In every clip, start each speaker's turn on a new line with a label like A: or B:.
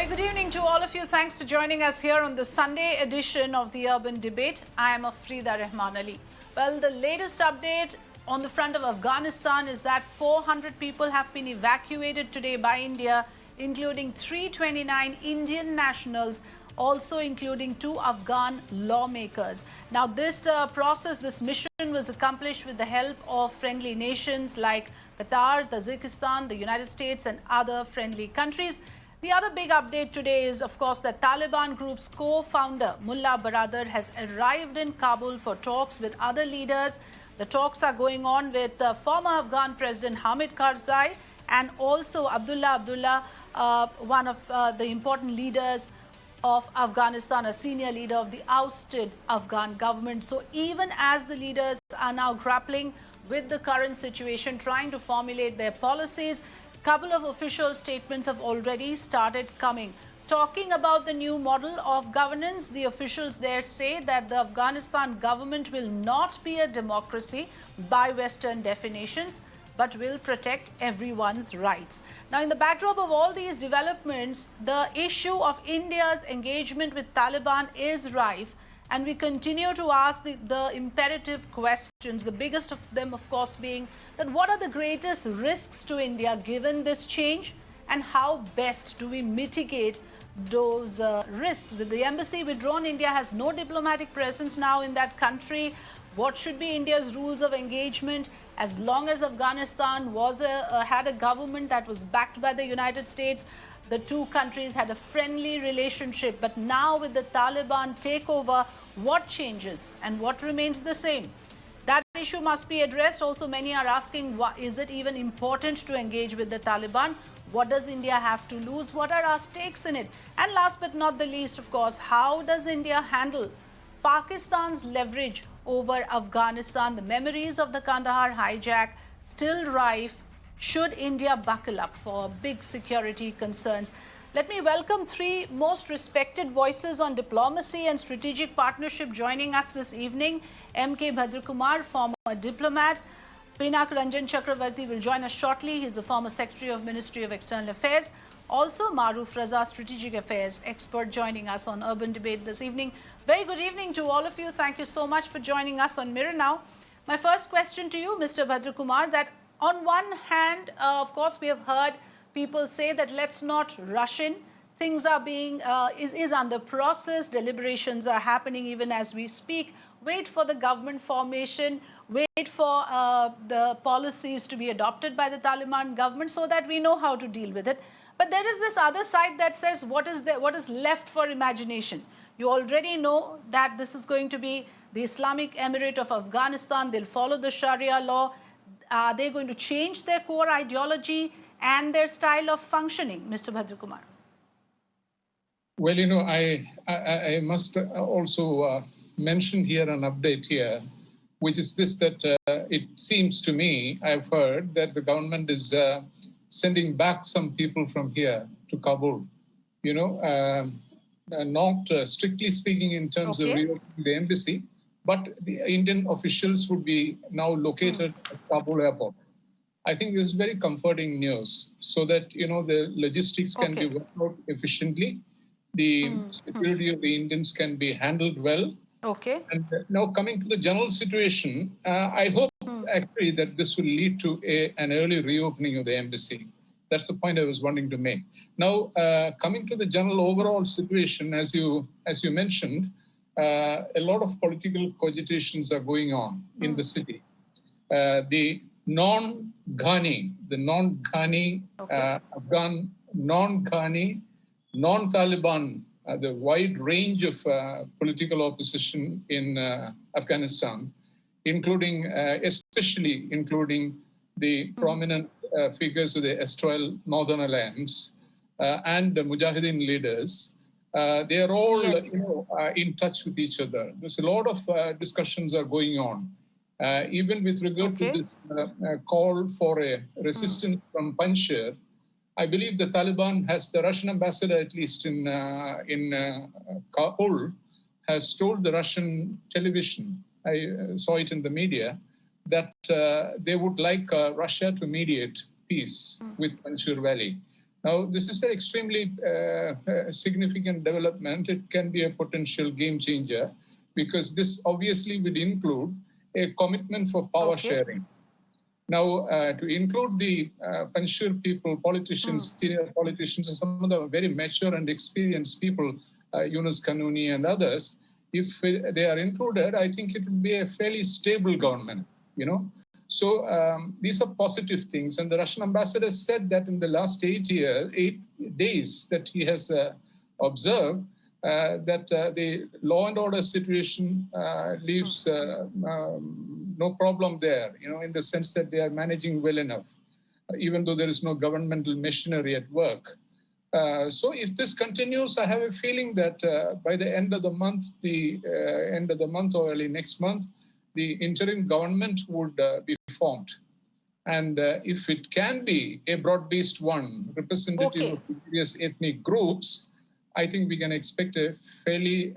A: Very good evening to all of you. Thanks for joining us here on the Sunday edition of the Urban Debate. I am Afrida Rahman Ali. Well, the latest update on the front of Afghanistan is that 400 people have been evacuated today by India, including 329 Indian nationals, also including 2 Afghan lawmakers. Now, this this mission was accomplished with the help of friendly nations like Qatar, Tajikistan, the United States and other friendly countries. The other big update today is, of course, that Taliban group's co-founder Mullah Baradar has arrived in Kabul for talks with other leaders. The talks are going on with former Afghan President Hamid Karzai and also Abdullah, one of the important leaders of Afghanistan, a senior leader of the ousted Afghan government. So even as the leaders are now grappling with the current situation, trying to formulate their policies, couple of official statements have already started coming. Talking about the new model of governance, the officials there say that the Afghanistan government will not be a democracy by Western definitions, but will protect everyone's rights. Now, in the backdrop of all these developments, the issue of India's engagement with Taliban is rife, and we continue to ask the imperative questions, the biggest of them, of course, being that what are the greatest risks to India given this change, and how best do we mitigate those risks? With the embassy withdrawn, India has no diplomatic presence now in that country. What should be India's rules of engagement as long as Afghanistan had a government that was backed by the United States? The two countries had a friendly relationship, but now with the Taliban takeover, what changes and what remains the same? That issue must be addressed. Also, many are asking, is it even important to engage with the Taliban? What does India have to lose? What are our stakes in it? And last but not the least, of course, how does India handle Pakistan's leverage over Afghanistan? The memories of the Kandahar hijack still rife. Should India buckle up for big security concerns? Let me welcome 3 most respected voices on diplomacy and strategic partnership joining us this evening. M.K. Bhadrakumar, former diplomat. Pinak Ranjan Chakravarti will join us shortly. He's the former Secretary of Ministry of External Affairs. Also, Maruf Raza, Strategic Affairs expert, joining us on Urban Debate this evening. Very good evening to all of you. Thank you so much for joining us on Mirror Now. My first question to you, Mr. Bhadrakumar, that on one hand, of course, we have heard people say that let's not rush in. Things are is under process. Deliberations are happening even as we speak. Wait for the government formation. Wait for the policies to be adopted by the Taliban government so that we know how to deal with it. But there is this other side that says what is left for imagination. You already know that this is going to be the Islamic Emirate of Afghanistan. They'll follow the Sharia law. Are they going to change their core ideology and their style of functioning, Mr. Bhadrakumar?
B: Well, I must also mention here an update here, which is this, that it seems to me, I've heard that the government is sending back some people from here to Kabul. Not strictly speaking in terms of reopening the embassy, but the Indian officials would be now located at Kabul airport. I think this is very comforting news, so that, the logistics can be worked out efficiently. The security of the Indians can be handled well.
A: Okay.
B: And now coming to the general situation, I hope actually that this will lead to an early reopening of the embassy. That's the point I was wanting to make. Now, coming to the general overall situation, as you mentioned, a lot of political cogitations are going on in the city. The non-Ghani Afghan, non-Ghani, non-Taliban, the wide range of political opposition in Afghanistan, especially including the prominent figures of the erstwhile Northern Alliance and the Mujahideen leaders. They are all in touch with each other. There's a lot of discussions are going on. Even with regard to this call for a resistance from Panjshir, I believe the Taliban has, the Russian ambassador, at least in Kabul, has told the Russian television, I saw it in the media, that they would like Russia to mediate peace with Panjshir Valley. Now, this is an extremely significant development. It can be a potential game changer because this obviously would include a commitment for power sharing. Now, to include the Panjshir people, politicians, senior politicians, and some of the very mature and experienced people, Yunus Kanuni and others, if they are included, I think it would be a fairly stable government, you know. So these are positive things. And the Russian ambassador said that in the last 8 days that he has observed, that the law and order situation leaves no problem there, you know, in the sense that they are managing well enough, even though there is no governmental machinery at work. So if this continues, I have a feeling that by the end of the month, or early next month, the interim government would be formed. And if it can be a broad-based one, representative of various ethnic groups, I think we can expect a fairly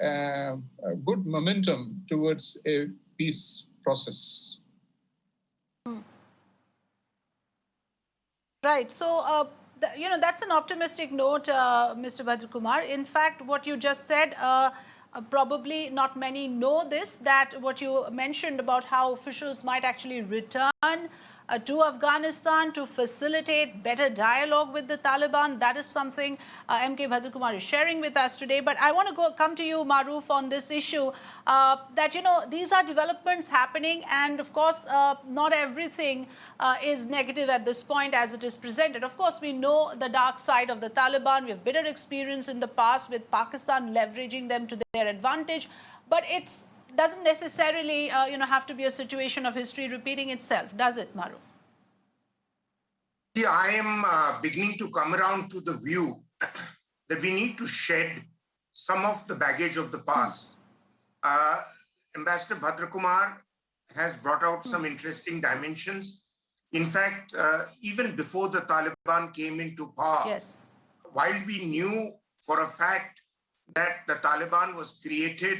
B: good momentum towards a peace process.
A: Right. So, you know, that's an optimistic note, Mr. Bhadrakumar. In fact, what you just said, probably not many know this, that what you mentioned about how officials might actually return to Afghanistan to facilitate better dialogue with the Taliban. That is something M.K. Bhadrakumar is sharing with us today. But I want to come to you, Maruf, on this issue that, you know, these are developments happening. And of course, not everything is negative at this point as it is presented. Of course, we know the dark side of the Taliban. We have bitter experience in the past with Pakistan leveraging them to their advantage. But it's doesn't necessarily, you know, have to be a situation of history repeating itself, does it, Maruf?
C: Yeah, I am beginning to come around to the view that we need to shed some of the baggage of the past. Ambassador Bhadrakumar has brought out some interesting dimensions. In fact, even before the Taliban came into power, while we knew for a fact that the Taliban was created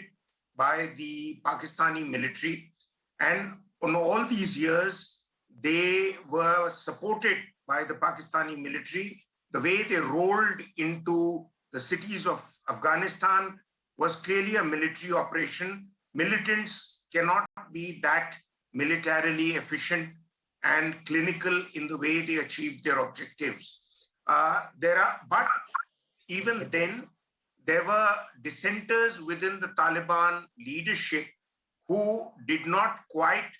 C: by the Pakistani military, and on all these years, they were supported by the Pakistani military. The way they rolled into the cities of Afghanistan was clearly a military operation. Militants cannot be that militarily efficient and clinical in the way they achieved their objectives. But even then, there were dissenters within the Taliban leadership who did not quite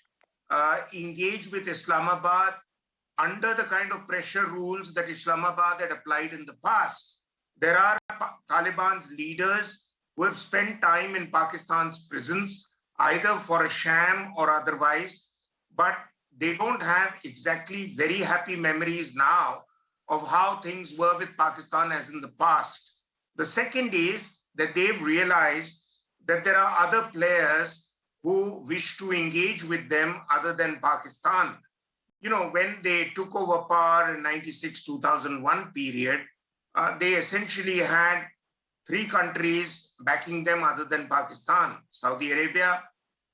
C: engage with Islamabad under the kind of pressure rules that Islamabad had applied in the past. There are Taliban's leaders who have spent time in Pakistan's prisons, either for a sham or otherwise, but they don't have exactly very happy memories now of how things were with Pakistan as in the past. The second is that they've realized that there are other players who wish to engage with them other than Pakistan. You know, when they took over power in 96-2001 period, they essentially had 3 countries backing them other than Pakistan: Saudi Arabia,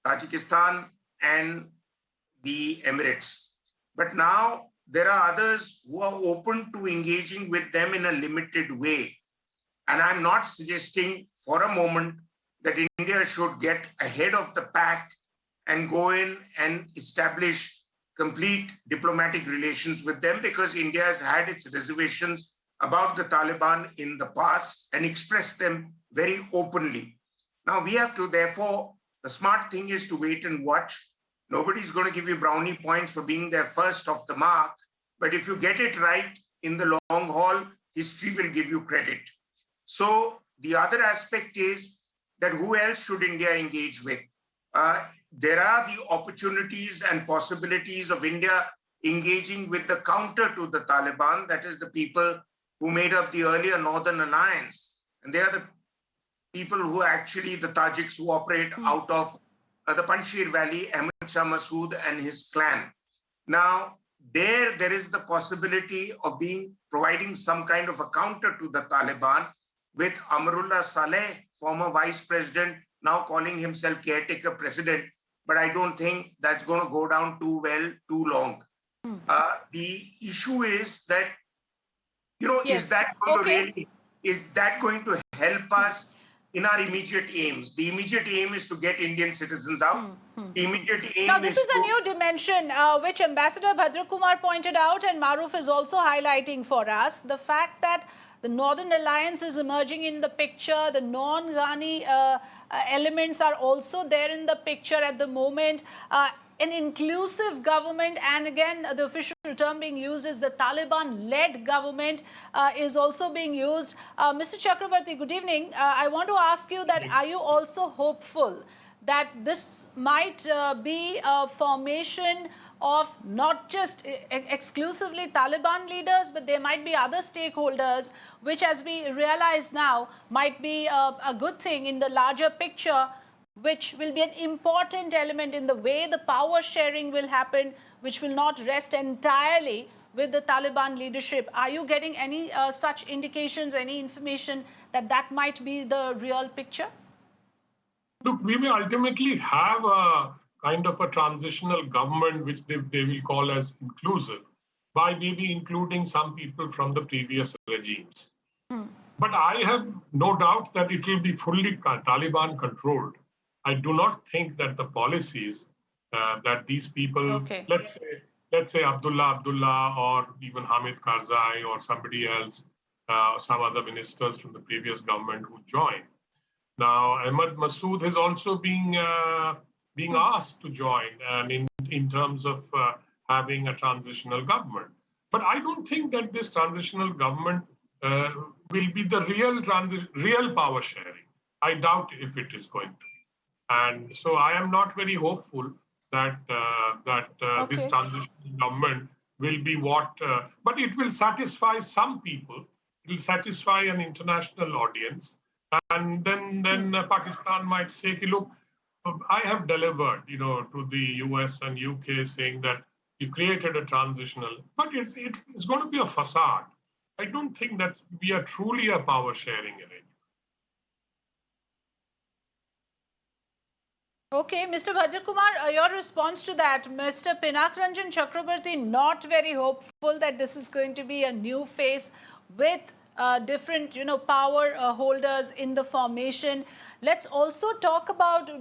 C: Tajikistan, and the Emirates. But now there are others who are open to engaging with them in a limited way. And I'm not suggesting for a moment that India should get ahead of the pack and go in and establish complete diplomatic relations with them, because India has had its reservations about the Taliban in the past and expressed them very openly. Now we have to, therefore, the smart thing is to wait and watch. Nobody's going to give you brownie points for being there first off the mark. But if you get it right in the long haul, history will give you credit. So the other aspect is that who else should India engage with? There are the opportunities and possibilities of India engaging with the counter to the Taliban, that is the people who made up the earlier Northern Alliance. And they are the people who are actually the Tajiks who operate out of the Panjshir Valley, Ahmad Shah Massoud and his clan. Now, there is the possibility of providing some kind of a counter to the Taliban, with Amarullah Saleh, former vice president, now calling himself caretaker president. But I don't think that's going to go down too well, too long. The issue is that, Is that going to help us in our immediate aims? The immediate aim is to get Indian citizens out. The immediate aim
A: Now, this is a new dimension which Ambassador Bhadrakumar pointed out, and Maruf is also highlighting for us the fact that the Northern Alliance is emerging in the picture. The non-Ghani elements are also there in the picture at the moment. An inclusive government, and again, the official term being used is the Taliban-led government is also being used. Mr. Chakrabarti, good evening. I want to ask you that, are you also hopeful that this might be a formation of not just exclusively Taliban leaders, but there might be other stakeholders, which, as we realize now, might be a good thing in the larger picture, which will be an important element in the way the power sharing will happen, which will not rest entirely with the Taliban leadership. Are you getting any such indications, any information that that might be the real picture?
D: Look, we may ultimately have a kind of a transitional government, which they will call as inclusive, by maybe including some people from the previous regimes. But I have no doubt that it will be fully Taliban controlled. I do not think that the policies that these people, let's say Abdullah or even Hamid Karzai or somebody else, some other ministers from the previous government who joined. Now, Ahmad Massoud is also being asked to join, and in terms of having a transitional government. But I don't think that this transitional government will be the real power sharing. I doubt if it is going to. And so I am not very hopeful that this transitional government will be but it will satisfy some people. It will satisfy an international audience. And then Pakistan might say, look, I have delivered, to the US and UK, saying that you created a transitional, but it's going to be a facade. I don't think that we are truly a power sharing arrangement.
A: Okay, Mr. Bhadrakumar, your response to that. Mr. Pinakranjan Chakrabarti not very hopeful that this is going to be a new phase with different, power holders in the formation. Let's also talk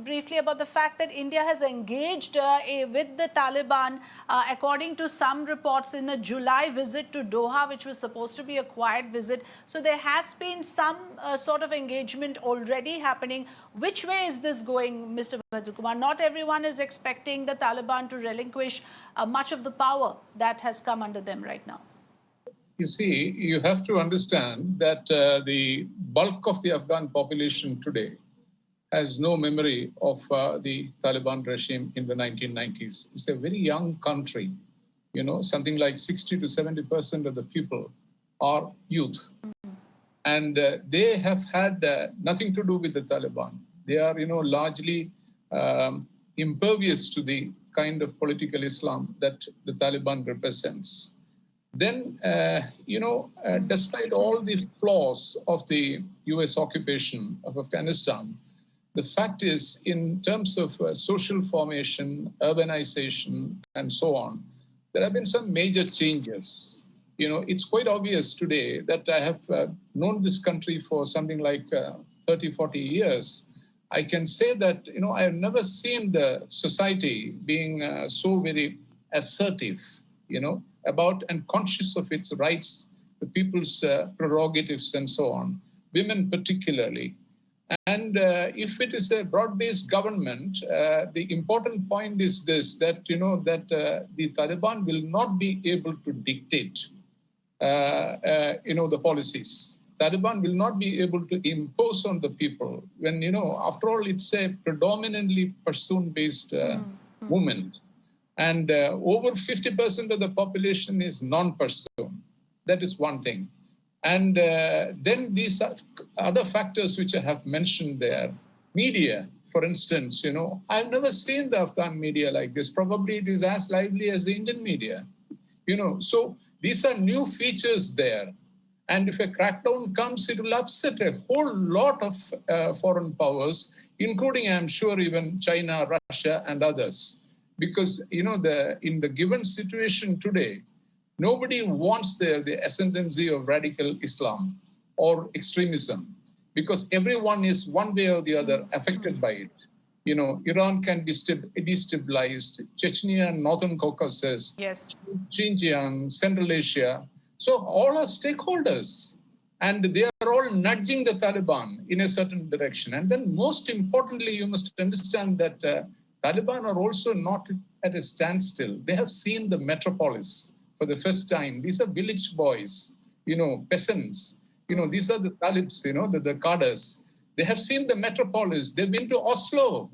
A: briefly about the fact that India has engaged with the Taliban, according to some reports, in a July visit to Doha, which was supposed to be a quiet visit. So there has been some sort of engagement already happening. Which way is this going, Mr. Bhadrakumar? Not everyone is expecting the Taliban to relinquish much of the power that has come under them right now.
B: You see, you have to understand that the bulk of the Afghan population today has no memory of the Taliban regime in the 1990s. It's a very young country. Something like 60 to 70% of the people are youth. And they have had nothing to do with the Taliban. They are, largely impervious to the kind of political Islam that the Taliban represents. Then, despite all the flaws of the US occupation of Afghanistan, the fact is, in terms of social formation, urbanization, and so on, there have been some major changes. It's quite obvious today that I have known this country for something like 30, 40 years. I can say that, I have never seen the society being so very assertive, about and conscious of its rights, the people's prerogatives, and so on, women particularly. And if it is a broad-based government, the important point is this, that, the Taliban will not be able to dictate, the policies. Taliban will not be able to impose on the people when, after all, it's a predominantly Pashtun-based movement. And over 50% of the population is non-Pashtun. That is one thing. And then these other factors which I have mentioned there, media, for instance, I've never seen the Afghan media like this. Probably it is as lively as the Indian media, So these are new features there. And if a crackdown comes, it will upset a whole lot of foreign powers, including, I'm sure, even China, Russia, and others. Because, in the given situation today, Nobody wants there the ascendancy of radical Islam or extremism, because everyone is one way or the other affected by it. Iran can be destabilized, Chechnya, Northern Caucasus,
A: Yes.
B: Xinjiang, Central Asia. So all are stakeholders, and they are all nudging the Taliban in a certain direction. And then most importantly, you must understand that Taliban are also not at a standstill. They have seen the metropolis for the first time. These are village boys, peasants. These are the Talibs, the cadres. They have seen the metropolis. They've been to Oslo.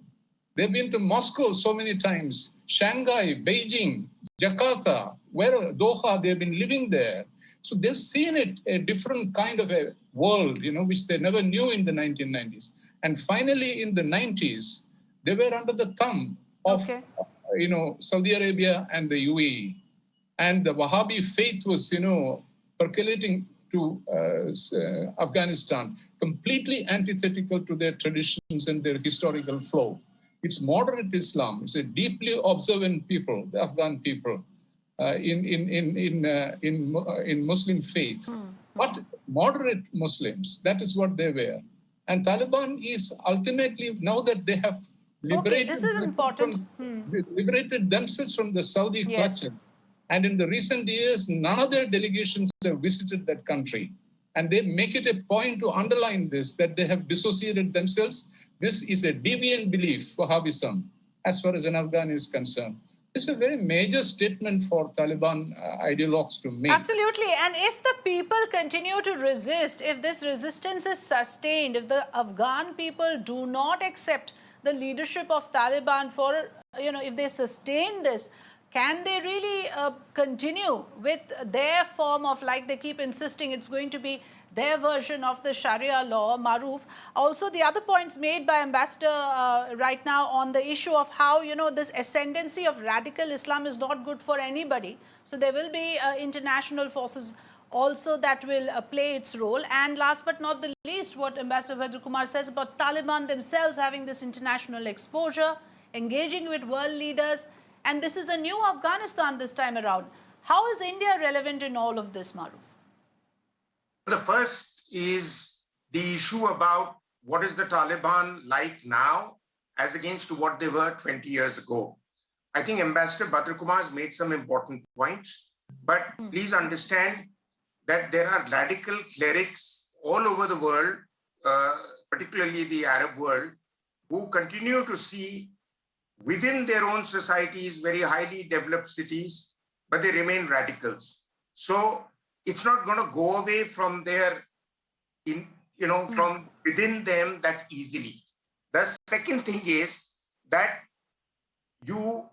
B: They've been to Moscow so many times, Shanghai, Beijing, Jakarta, Doha, they've been living there. So they've seen it, a different kind of a world, which they never knew in the 1990s. And finally, in the 90s, they were under the thumb of, Saudi Arabia and the UAE. And the Wahhabi faith was, percolating to Afghanistan, completely antithetical to their traditions and their historical flow. It's moderate Islam. It's a deeply observant people, the Afghan people, in Muslim faith. But moderate Muslims, that is what they were. And Taliban is ultimately, now that they have liberated,
A: this is important.
B: Liberated themselves from the Saudi clutches. And in the recent years, none of their delegations have visited that country. And they make it a point to underline this, that they have dissociated themselves. This is a deviant belief, Wahhabism, as far as an Afghan is concerned. It's a very major statement for Taliban ideologues to make.
A: Absolutely. And if the people continue to resist, if this resistance is sustained, if the Afghan people do not accept the leadership of Taliban for, if they sustain this, can they really continue with their form of, like they keep insisting, it's going to be their version of the Sharia law, Maruf? Also, the other points made by Ambassador right now on the issue of how, this ascendancy of radical Islam is not good for anybody. So there will be international forces also that will play its role. And last but not the least, what Ambassador Bhadrakumar says about Taliban themselves having this international exposure, engaging with world leaders. And this is a new Afghanistan this time around. How is India relevant in all of this, Maruf?
C: The first is the issue about what is the Taliban like now as against to what they were 20 years ago. I think Ambassador Bhadrakumar has made some important points, but please understand that there are radical clerics all over the world, particularly the Arab world, who continue to see within their own societies, very highly developed cities, but they remain radicals. So it's not going to go away from their, from within them that easily. The second thing is that you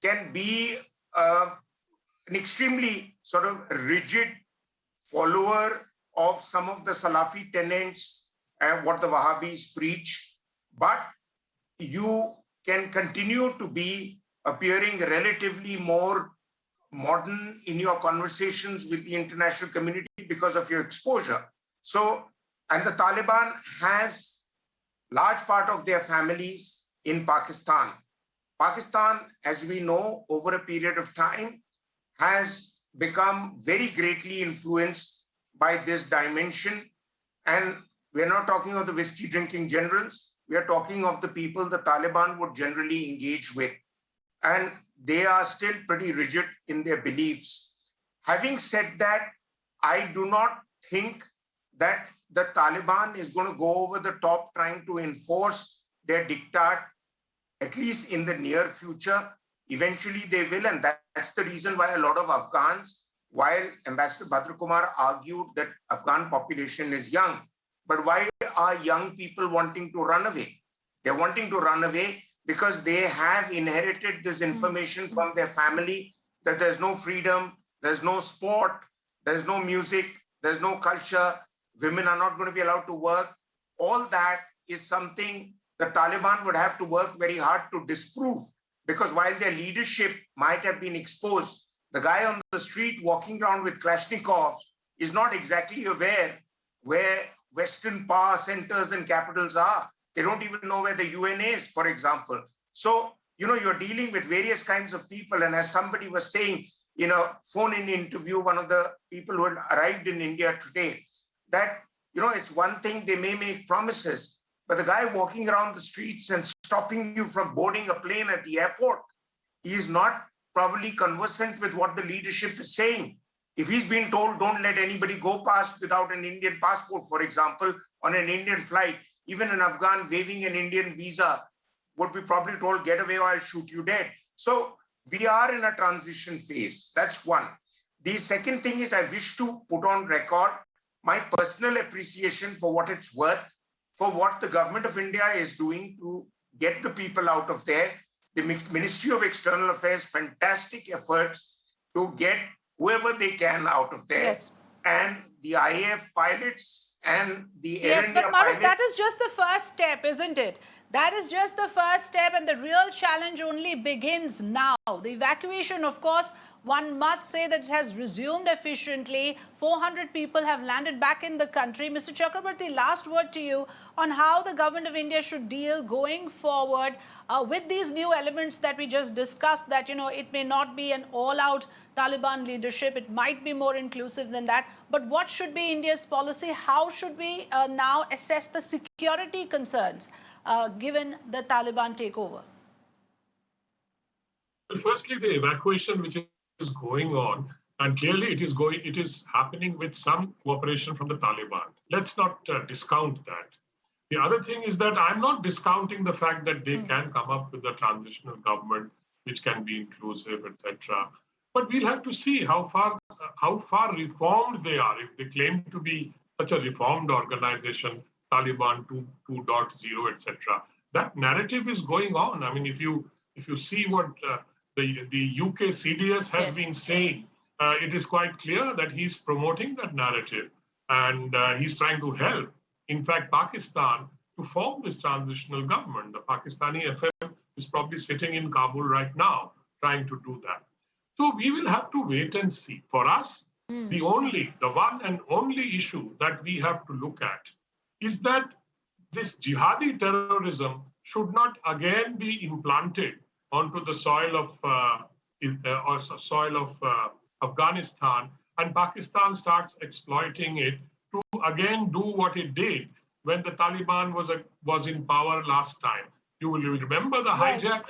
C: can be an extremely sort of rigid follower of some of the Salafi tenets and what the Wahhabis preach, but you can continue to be appearing relatively more modern in your conversations with the international community because of your exposure. So, and the Taliban has large part of their families in Pakistan. Pakistan, as we know, over a period of time, has become very greatly influenced by this dimension. And we're not talking of the whiskey drinking generals. We are talking of the people the Taliban would generally engage with. And they are still pretty rigid in their beliefs. Having said that, I do not think that the Taliban is going to go over the top trying to enforce their diktat, at least in the near future. Eventually they will, and that's the reason why a lot of Afghans, while Ambassador Bhadrakumar argued that Afghan population is young, but why are young people wanting to run away? They're wanting to run away because they have inherited this information from their family that there's no freedom, there's no sport, there's no music, there's no culture, women are not going to be allowed to work. All that is something the Taliban would have to work very hard to disprove, because while their leadership might have been exposed, the guy on the street walking around with Kalashnikovs is not exactly aware where Western power centers and capitals are. They don't even know where the UN is, for example. So, you're dealing with various kinds of people. And as somebody was saying, in a phone-in interview, one of the people who had arrived in India today, that, it's one thing they may make promises, but the guy walking around the streets and stopping you from boarding a plane at the airport, he is not probably conversant with what the leadership is saying. If he's been told, don't let anybody go past without an Indian passport, for example, on an Indian flight, even an Afghan waving an Indian visa would be probably told, get away or I'll shoot you dead. So we are in a transition phase. That's one. The second thing is I wish to put on record my personal appreciation for what it's worth, for what the government of India is doing to get the people out of there. The Ministry of External Affairs, fantastic efforts to get whoever they can out of there.
A: Yes.
C: And the IAF pilots and the Air
A: Yes,
C: India
A: but Maruf,
C: pilots.
A: that is just the first step, isn't it? That is just the first step, and the real challenge only begins now. The evacuation, of course, one must say that it has resumed efficiently. 400 people have landed back in the country. Mr. Chakrabarti, last word to you on how the government of India should deal going forward with these new elements that we just discussed, that, it may not be an all-out Taliban leadership. It might be more inclusive than that. But what should be India's policy? How should we now assess the security concerns given the Taliban takeover?
D: Well, firstly, the evacuation which is going on, and clearly it is happening with some cooperation from the Taliban. Let's not discount that. The other thing is that I'm not discounting the fact that they can come up with a transitional government which can be inclusive, etc. But we'll have to see how far reformed they are. If they claim to be such a reformed organization, Taliban 2.0, etc. That narrative is going on. I mean, if you see what the UK CDS has been saying, it is quite clear that he's promoting that narrative, and he's trying to help, in fact, Pakistan to form this transitional government. The Pakistani FM is probably sitting in Kabul right now trying to do that. So we will have to wait and see. For us, the one and only issue that we have to look at is that this jihadi terrorism should not again be implanted onto the soil of Afghanistan, and Pakistan starts exploiting it to again do what it did when the Taliban was in power last time. You will remember the hijack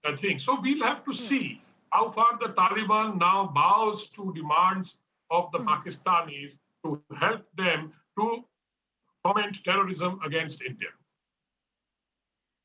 D: of thing. So we'll have to see how far the Taliban now bows to demands of the Pakistanis to help them to foment terrorism against India.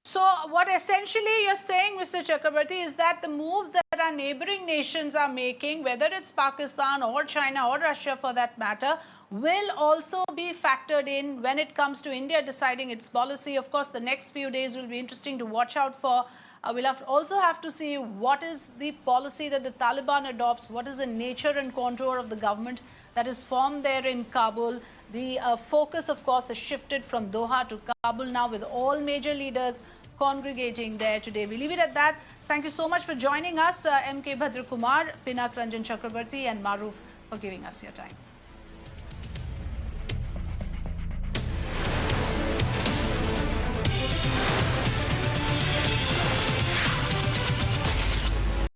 A: So what essentially you're saying, Mr. Chakrabarti, is that the moves that our neighboring nations are making, whether it's Pakistan or China or Russia for that matter, will also be factored in when it comes to India deciding its policy. Of course, the next few days will be interesting to watch out for. We'll also have to see what is the policy that the Taliban adopts, what is the nature and contour of the government that is formed there in Kabul. The focus, of course, has shifted from Doha to Kabul now, with all major leaders congregating there today. We leave it at that. Thank you so much for joining us, M.K. Bhadrakumar, Pinak Ranjan Chakrabarti and Maruf, for giving us your time.